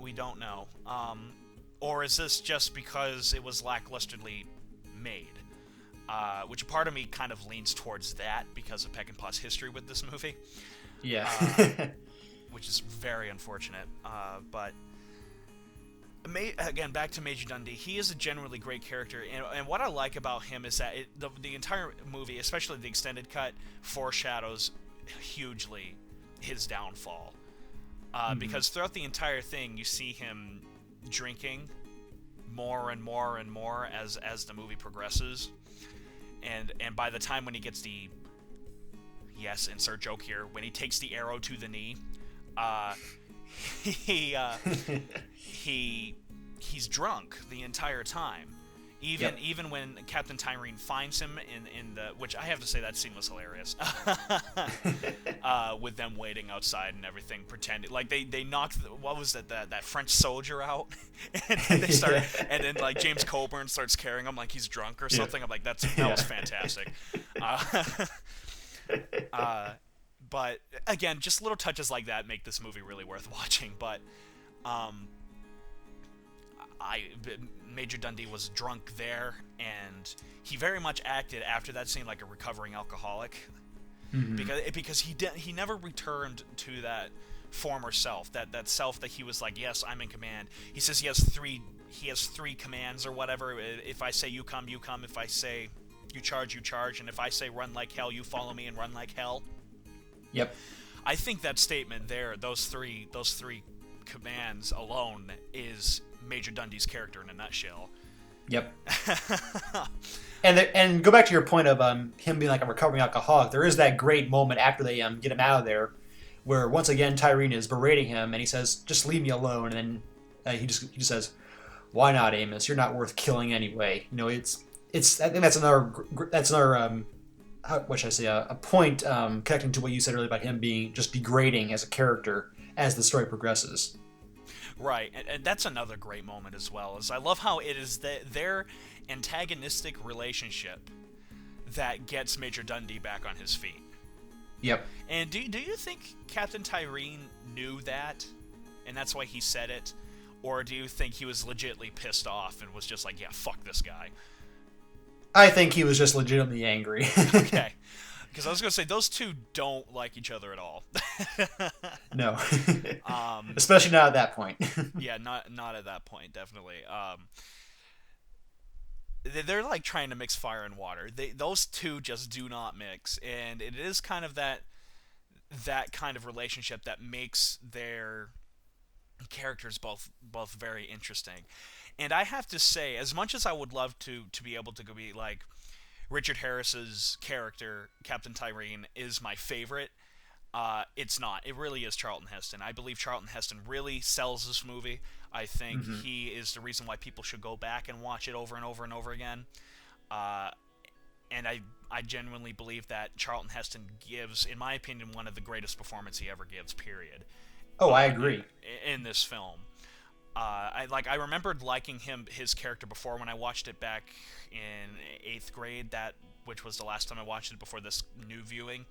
We don't know. Or is this just because it was lacklusterly made? Which a part of me kind of leans towards that because of Peckinpah's history with this movie. Yeah. Which is very unfortunate. But again, back to Major Dundee. He is a genuinely great character, and what I like about him is that the entire movie, especially the extended cut, foreshadows hugely his downfall. Because throughout the entire thing, you see him drinking more and more and more as the movie progresses, and by the time when he gets the, yes, insert joke here, when he takes the arrow to the knee, he's drunk the entire time. Even when Captain Tyreen finds him in the, which I have to say that scene was hilarious. With them waiting outside and everything, pretending like they knocked what was that French soldier out, and they start and then like James Coburn starts carrying him like he's drunk or something. I'm like that was fantastic. But again, just little touches like that make this movie really worth watching. But Major Dundee was drunk there, and he very much acted after that scene like a recovering alcoholic, because he never returned to that former self, that self that he was like, yes, I'm in command. He says he has three commands or whatever. If I say you come, you come. If I say you charge, you charge. And if I say run like hell, you follow me and run like hell. Yep. I think that statement there, those three commands alone, is Major Dundee's character in a nutshell. Yep. and go back to your point of him being like a recovering alcoholic. There is that great moment after they get him out of there, where once again Tyreen is berating him, and he says, "Just leave me alone." And then he just says, "Why not, Amos? You're not worth killing anyway." You know, it's. I think that's another what should I say? A point connecting to what you said earlier about him being just degrading as a character as the story progresses. Right, and that's another great moment as well. Is I love how it is their antagonistic relationship that gets Major Dundee back on his feet. Yep. And do you think Captain Tyreen knew that, and that's why he said it, or do you think he was legitimately pissed off and was just like, yeah, fuck this guy? I think he was just legitimately angry. Okay. Because I was going to say, those two don't like each other at all. No. Especially not at that point. Yeah, not at that point, definitely. They're like trying to mix fire and water. Those two just do not mix. And it is kind of that kind of relationship that makes their characters both very interesting. And I have to say, as much as I would love to be able to be like, Richard Harris's character, Captain Tyreen, is my favorite. It's not. It really is Charlton Heston. I believe Charlton Heston really sells this movie. I think he is the reason why people should go back and watch it over and over and over again. And I genuinely believe that Charlton Heston gives, in my opinion, one of the greatest performances he ever gives, period. Oh, I agree. In this film. I remembered liking his character before when I watched it back in 8th grade, which was the last time I watched it before this new viewing,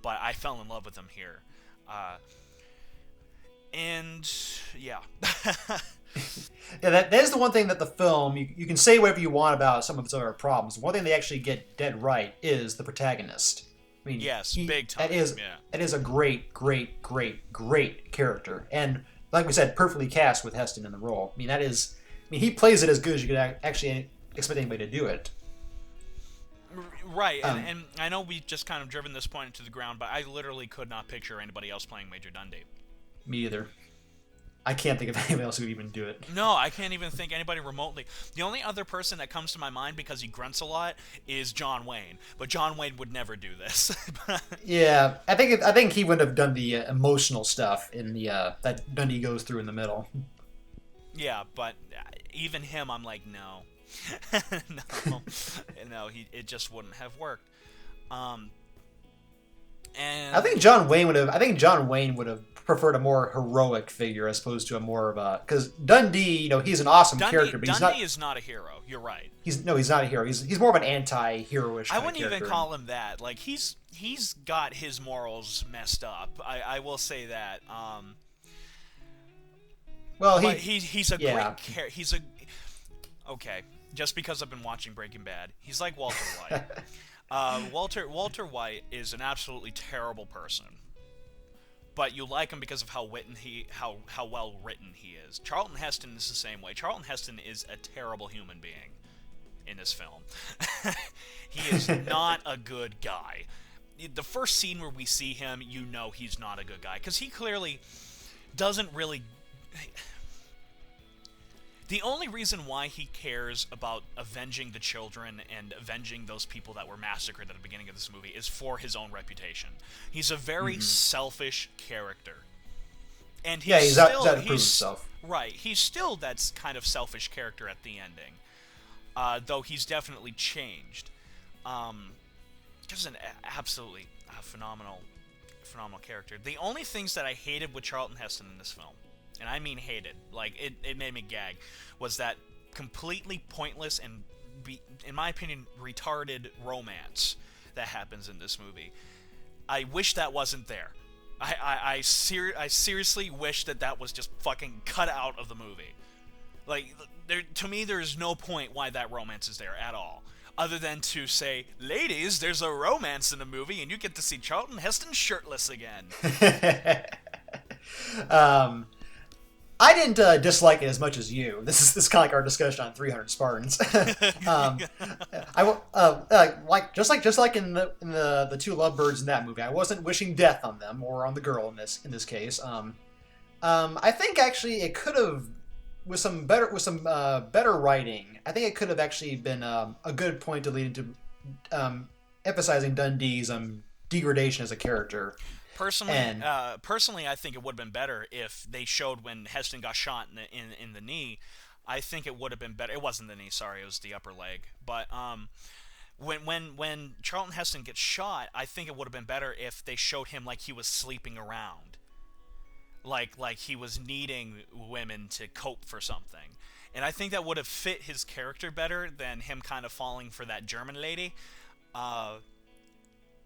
but I fell in love with him here. And yeah. Yeah, that is the one thing that the film, you can say whatever you want about some of its other problems. One thing they actually get dead right is the protagonist. I mean, yes, big time. That is a great character. And like we said, perfectly cast with Heston in the role. I mean, he plays it as good as you could actually expect anybody to do it. Right, and I know we've just kind of driven this point into the ground, but I literally could not picture anybody else playing Major Dundee. Me either. I can't think of anybody else who would even do it. No, I can't even think anybody remotely. The only other person that comes to my mind because he grunts a lot is John Wayne, but John Wayne would never do this. Yeah, I think he would have done the emotional stuff in the that Dundee goes through in the middle. Yeah, but even him, I'm like, no, no, it just wouldn't have worked. And I think John Wayne would have preferred a more heroic figure as opposed to a more of a, because Dundee, he's an awesome character, but Dundee is not a hero. You're right. He's not a hero. He's more of an anti-heroish. I wouldn't even call him that. Like he's got his morals messed up. I will say that. Well, he's a great character. Okay. Just because I've been watching Breaking Bad, he's like Walter White. Walter White is an absolutely terrible person, but you like him because of how well written he is. Charlton Heston is the same way. Charlton Heston is a terrible human being in this film. He is not a good guy. The first scene where we see him, he's not a good guy because he clearly doesn't really. The only reason why he cares about avenging the children and avenging those people that were massacred at the beginning of this movie is for his own reputation. He's a very selfish character. And he's out to prove himself. Right. He's still that kind of selfish character at the ending. Though he's definitely changed. Just an absolutely phenomenal character. The only things that I hated with Charlton Heston in this film, and I mean hated, like it made me gag, was that completely pointless and, in my opinion, retarded romance that happens in this movie. I wish that wasn't there. I seriously wish that was just fucking cut out of the movie. Like, to me, there's no point why that romance is there at all. Other than to say, ladies, there's a romance in the movie, and you get to see Charlton Heston shirtless again. I didn't dislike it as much as you. This is kind of like our discussion on 300 Spartans. Just like in the two lovebirds in that movie, I wasn't wishing death on them or on the girl in this case. I think actually it could have, with some better writing, I think it could have actually been a good point to lead into emphasizing Dundee's degradation as a character. Personally, I think it would have been better if they showed when Heston got shot in the knee. I think it would have been better. It wasn't the knee, sorry, it was the upper leg. But when Charlton Heston gets shot, I think it would have been better if they showed him like he was sleeping around, like he was needing women to cope for something. And I think that would have fit his character better than him kind of falling for that German lady.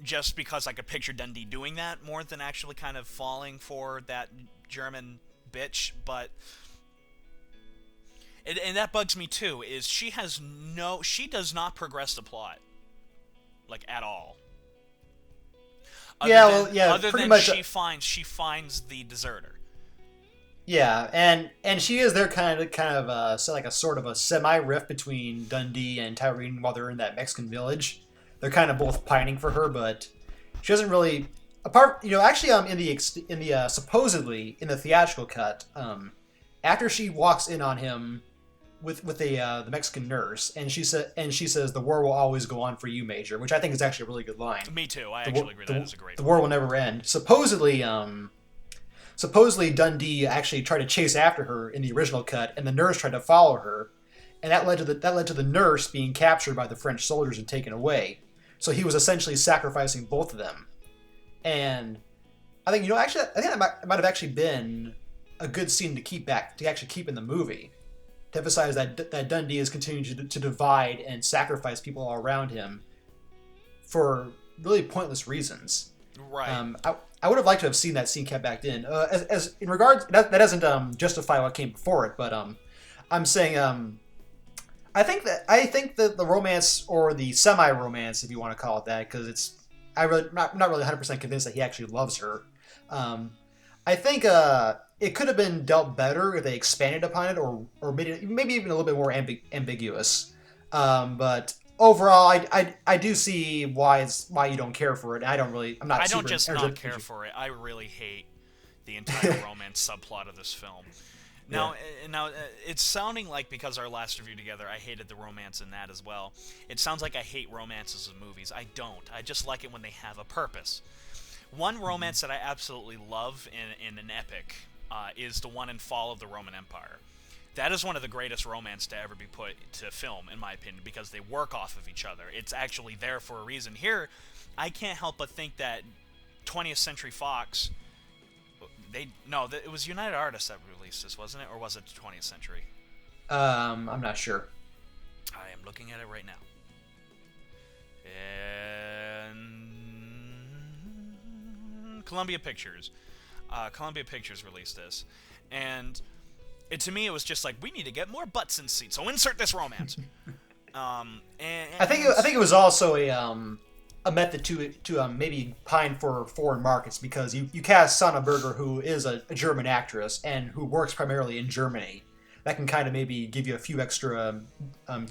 Just because I could picture Dundee doing that more than actually kind of falling for that German bitch. But and that bugs me too, is she does not progress the plot, like, at all. Other than she finds the deserter. Yeah, and she is there kind of so like a sort of a semi-rift between Dundee and Tyrene while they're in that Mexican village. They're kind of both pining for her, but she doesn't really. Actually, in the supposedly in the theatrical cut, after she walks in on him with the Mexican nurse, and she says the war will always go on for you, Major, which I think is actually a really good line. Me too. I actually agree that is a great. The war will never end. Supposedly Dundee actually tried to chase after her in the original cut, and the nurse tried to follow her, and that led to the nurse being captured by the French soldiers and taken away. So he was essentially sacrificing both of them. And I think I think that might have actually been a good scene to actually keep in the movie, to emphasize that Dundee is continuing to divide and sacrifice people all around him for really pointless reasons. Right. I would have liked to have seen that scene kept back in. As in regards that doesn't justify what came before it, but I'm saying I think that the romance, or the semi-romance, if you want to call it that, because I'm not really 100% convinced that he actually loves her. I think it could have been dealt better if they expanded upon it, or maybe even a little bit more ambiguous. But overall, I do see why you don't care for it. I don't just not care for it. I really hate the entire romance subplot of this film. Now, it's sounding like, because our last review together, I hated the romance in that as well. It sounds like I hate romances in movies. I don't. I just like it when they have a purpose. One romance that I absolutely love in an epic is the one in Fall of the Roman Empire. That is one of the greatest romance to ever be put to film, in my opinion, because they work off of each other. It's actually there for a reason. Here, I can't help but think that 20th Century Fox, It was United Artists that released this, wasn't it, or was it 20th Century? I'm not sure. I am looking at it right now. And Columbia Pictures. Columbia Pictures released this, and to me it was just like, we need to get more butts in seats, so insert this romance. And I think it was also a method to maybe pine for foreign markets, because you cast Sanna Berger, who is a German actress and who works primarily in Germany. That can kind of maybe give you a few extra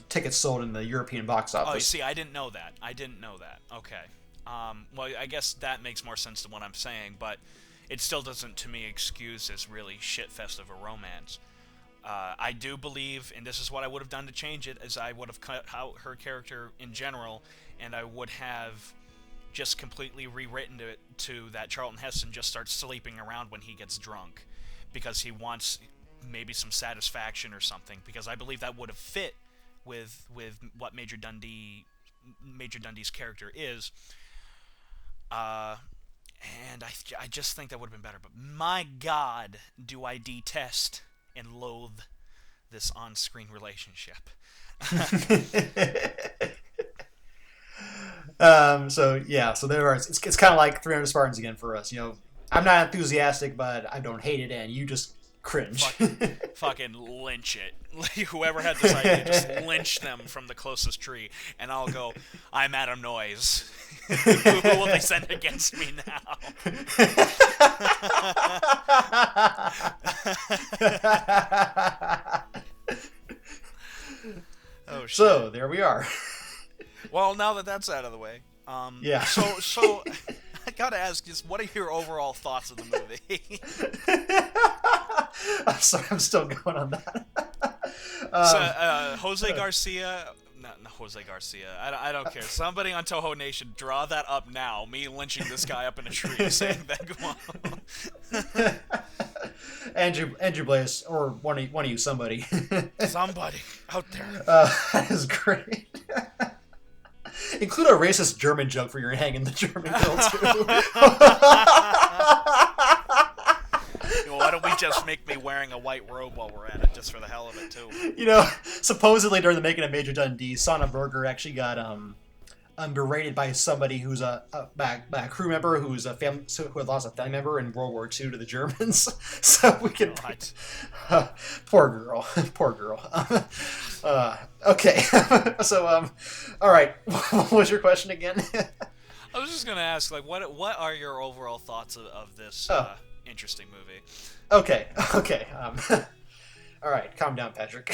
tickets sold in the European box office. Oh, see, I didn't know that. Okay. Well, I guess that makes more sense than what I'm saying, but it still doesn't, to me, excuse this really shit-fest of a romance. I do believe, and this is what I would have done to change it, is I would have cut out her character in general, and I would have just completely rewritten it to that Charlton Heston just starts sleeping around when he gets drunk, because he wants maybe some satisfaction or something, because I believe that would have fit with what Major Dundee's character is. And I just think that would have been better. But my God, do I detest and loathe this on-screen relationship. So there are. It's kind of like 300 Spartans again for us. I'm not enthusiastic, but I don't hate it, and you just cringe. Fucking lynch it. Whoever had this idea, just lynch them from the closest tree, and I'll go, I'm Adam Noyes. Who will they send against me now? Oh shit. So there we are. Well, now that that's out of the way, yeah. So I gotta ask, just what are your overall thoughts of the movie? I'm sorry, I'm still going on that. Jose Garcia. Not Jose Garcia. I don't care. Somebody on Toho Nation, draw that up now. Me lynching this guy up in a tree, saying that. Andrew Blaze, or one of you, somebody. Somebody out there. That is great. Include a racist German joke for your hanging the German girl too. Why don't we just make me wearing a white robe while we're at it, just for the hell of it too? Supposedly during the making of Major Dundee, Sanna Berger actually got berated by somebody who's a crew member who had lost a family member in World War II to the Germans. So we can. Poor girl. Okay. So all right. What was your question again? I was just gonna ask, like, what are your overall thoughts of this interesting movie? Okay. All right. Calm down, Patrick.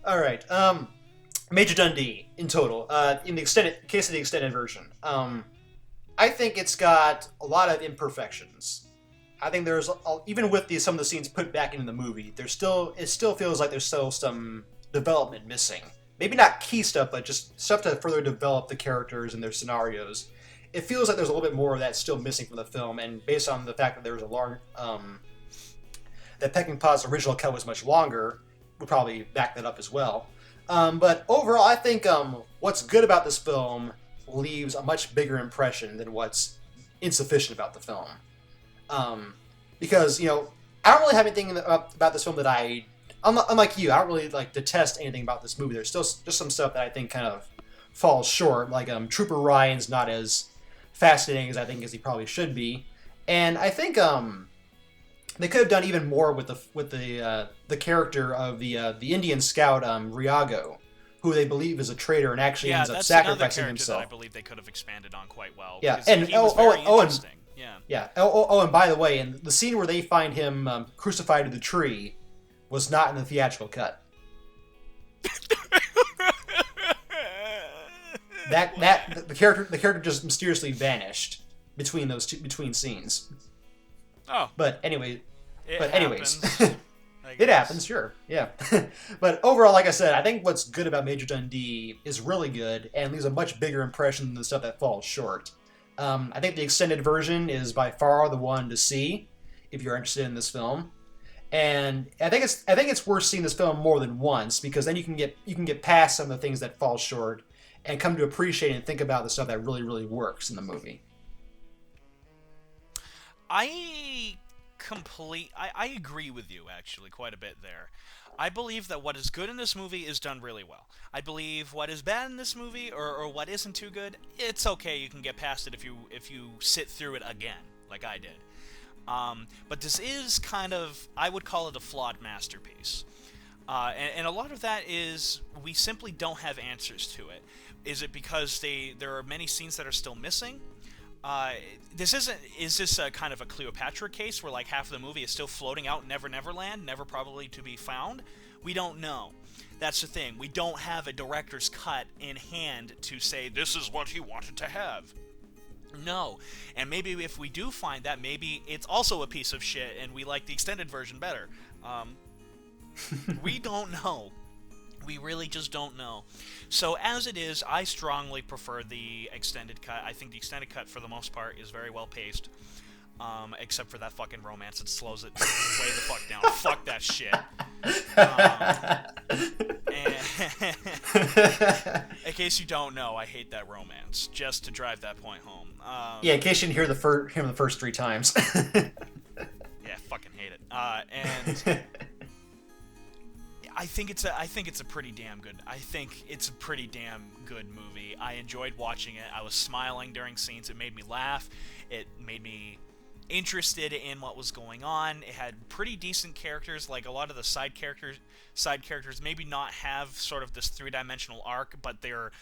All right. Major Dundee in total. In the case of the extended version, I think it's got a lot of imperfections. I think there's even with some of the scenes put back into the movie, it still feels like there's still some development missing. Maybe not key stuff, but just stuff to further develop the characters and their scenarios. It feels like there's a little bit more of that still missing from the film, and based on the fact that there was a long, that Peckinpah's original cut was much longer, would probably back that up as well. But overall, I think what's good about this film leaves a much bigger impression than what's insufficient about the film. Because, I don't really have anything about this film that unlike you, I don't really detest anything about this movie. There's still just some stuff that I think kind of falls short. Like Trooper Ryan's not as fascinating as I think as he probably should be. And I think they could have done even more with the character of the Indian scout Riago, who they believe is a traitor and actually ends up sacrificing himself. That I believe they could have expanded on quite well. Yeah, and he was very interesting. Yeah. And by the way, in the scene where they find him crucified to the tree was not in the theatrical cut. The character just mysteriously vanished between scenes. Oh. But anyways. It happens, sure. Yeah. But overall, like I said, I think what's good about Major Dundee is really good and leaves a much bigger impression than the stuff that falls short. I think the extended version is by far the one to see if you're interested in this film. And I think it's worth seeing this film more than once, because then you can get past some of the things that fall short and come to appreciate and think about the stuff that really, really works in the movie. I I agree with you actually quite a bit there. I believe that what is good in this movie is done really well. I believe what is bad in this movie, or what isn't too good, it's okay. You can get past it if you sit through it again, like I did. But this is kind of, I would call it a flawed masterpiece. And a lot of that is we simply don't have answers to it. Is it because there are many scenes that are still missing? Is this a kind of a Cleopatra case where like half of the movie is still floating out in Never Never Land, never probably to be found? We don't know. That's the thing. We don't have a director's cut in hand to say this is what he wanted to have. No. And maybe if we do find that, maybe it's also a piece of shit and we like the extended version better. We don't know. We really just don't know. So as it is, I strongly prefer the extended cut. I think the extended cut, for the most part, is very well paced. Except for that fucking romance. It slows it way the fuck down. Fuck that shit. In case you don't know, I hate that romance. Just to drive that point home. Yeah, in case you didn't hear him the first 3 times. Yeah, fucking hate it. And I think it's a pretty damn good. I think it's a pretty damn good movie. I enjoyed watching it. I was smiling during scenes. It made me laugh. It made me interested in what was going on. It had pretty decent characters. Like a lot of the side characters maybe not have sort of this 3-dimensional arc, but their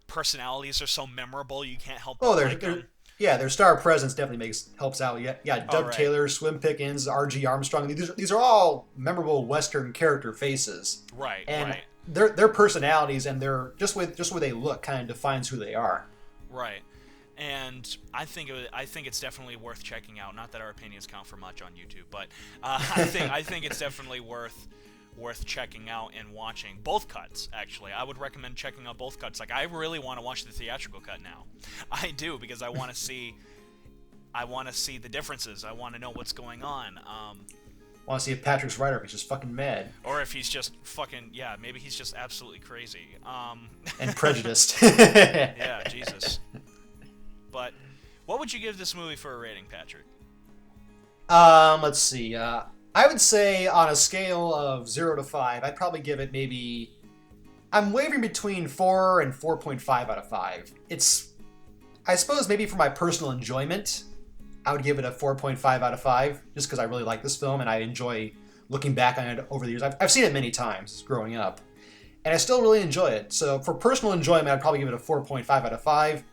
personalities are so memorable you can't help but like them. Yeah, their star presence definitely helps out. Yeah, Doug Taylor, Swim Pickens, R.G. Armstrong. These are all memorable Western character faces. Right, and right. Their personalities and their just where they look kind of defines who they are. Right, and I think it's definitely worth checking out. Not that our opinions count for much on YouTube, but I think it's definitely worth checking out and watching both cuts. Actually, I would recommend checking out both cuts. Like, I really want to watch the theatrical cut now. I do, because I want to see the differences. I want to know what's going on. I want to see if Patrick's right or if he's just fucking mad, or if he's just fucking maybe he's just absolutely crazy and prejudiced. Yeah, Jesus. But what would you give this movie for a rating, Patrick? Let's see. I would say on a scale of 0 to 5, I'd probably give it maybe... I'm wavering between 4 and 4.5 out of 5. It's... I suppose maybe for my personal enjoyment, I would give it a 4.5 out of 5, just because I really like this film and I enjoy looking back on it over the years. I've seen it many times growing up, and I still really enjoy it. So for personal enjoyment, I'd probably give it a 4.5 out of 5.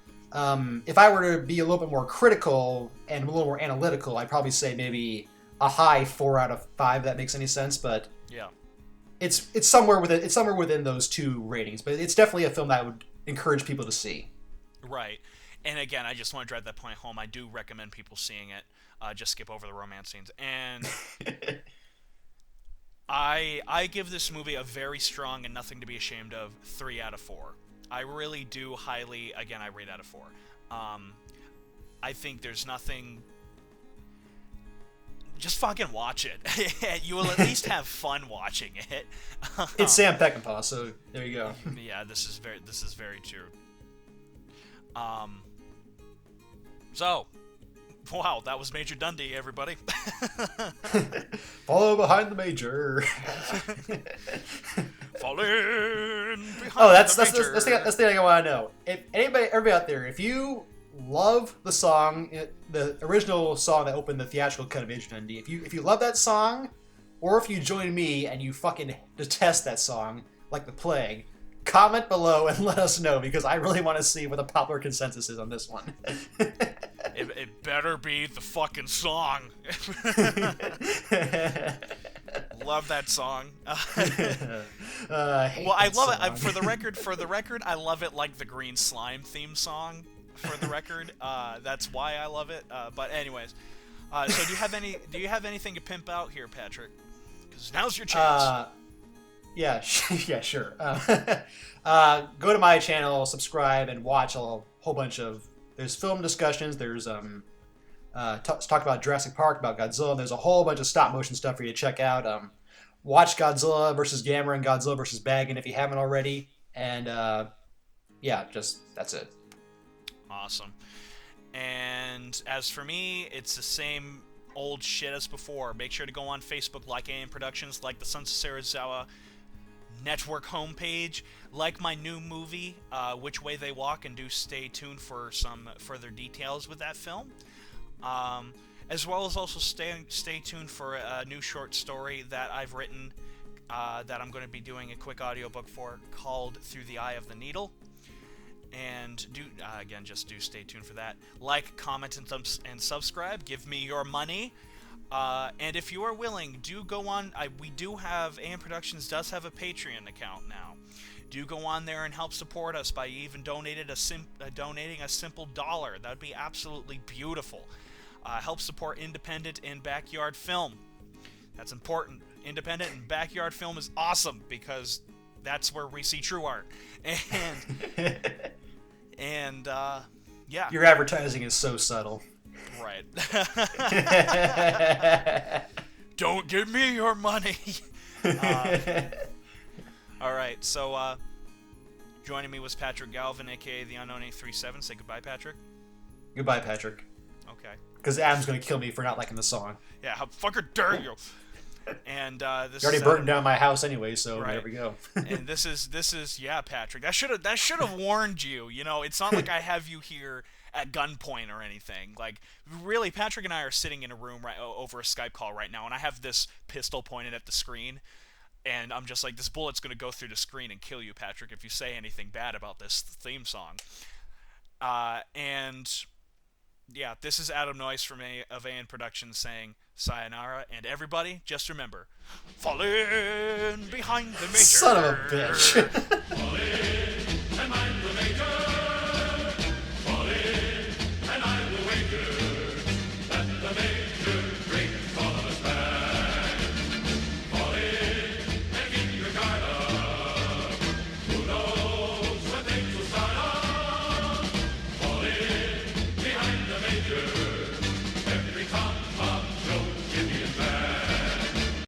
If I were to be a little bit more critical and a little more analytical, I'd probably say maybe a high 4 out of 5. If that makes any sense, but yeah, it's somewhere within those two ratings. But it's definitely a film that I would encourage people to see. Right. And again, I just want to drive that point home. I do recommend people seeing it. Just skip over the romance scenes. And I give this movie a very strong and nothing to be ashamed of 3 out of 4. I really do highly. Again, I rate out of 4. I think there's nothing. Just fucking watch it. You will at least have fun watching it. It's Sam Peckinpah, so there you go. Yeah, this is very true. So, wow, that was Major Dundee, everybody. Follow behind the major. Falling behind that's the major. the thing I want to know. If everybody out there, if you love the song, the original song that opened the theatrical cut of Major Dundee, if you love that song, or if you join me and you fucking detest that song like the plague, comment below and let us know, because I really want to see what the popular consensus is on this one. It better be the fucking song. Love that song. I love it. For the record, I love it like the Green Slime theme song. For the record, that's why I love it. But anyways, so do you have anything to pimp out here, Patrick? Because now's your chance. Yeah, sure. Go to my channel, subscribe, and watch a whole bunch of. There's film discussions. There's talk about Jurassic Park, about Godzilla. There's a whole bunch of stop motion stuff for you to check out. Watch Godzilla vs. Gamera and Godzilla vs. Baggin if you haven't already. And yeah, just that's it. Awesome. And And as for me, it's the same old shit as before. Make sure to go on Facebook, like AM Productions, like the Sons of Serizawa Network homepage, like my new movie, Which Way They Walk, and do stay tuned for some further details with that film. As well as also stay tuned for a new short story that I've written that I'm going to be doing a quick audiobook for, called Through the Eye of the Needle. And do again, just do stay tuned for that. Like, comment, and subscribe. Give me your money. And if you are willing, do go on. We do have, AM Productions does have a Patreon account now. Do go on there and help support us by even donating a simple $1. That would be absolutely beautiful. Help support independent and backyard film. That's important. Independent and backyard film is awesome because that's where we see true art. And yeah. Your advertising is so subtle. Right. Don't give me your money. All right, so joining me was Patrick Galvin, a.k.a. the Unknown 837. Say goodbye, Patrick. Goodbye, Patrick. Okay. Because Adam's going to kill me for not liking the song. Yeah, how fucker dare you? And this you already is burnt down my house anyway, so right. There we go. And this is yeah, Patrick. That should have warned you. You know, it's not like I have you here at gunpoint or anything. Like, really, Patrick and I are sitting in a room right over a Skype call right now, and I have this pistol pointed at the screen, and I'm just like, this bullet's gonna go through the screen and kill you, Patrick, if you say anything bad about this theme song. And yeah, this is Adam Noyce from of AN Productions saying sayonara, and everybody, just remember, fall in behind the major. Son of a bitch. Fall in behind the major. Fall in, and I will wager that the major brings all of us back. Fall in and keep your guard up. Who knows when things will start up? Fall in behind the major.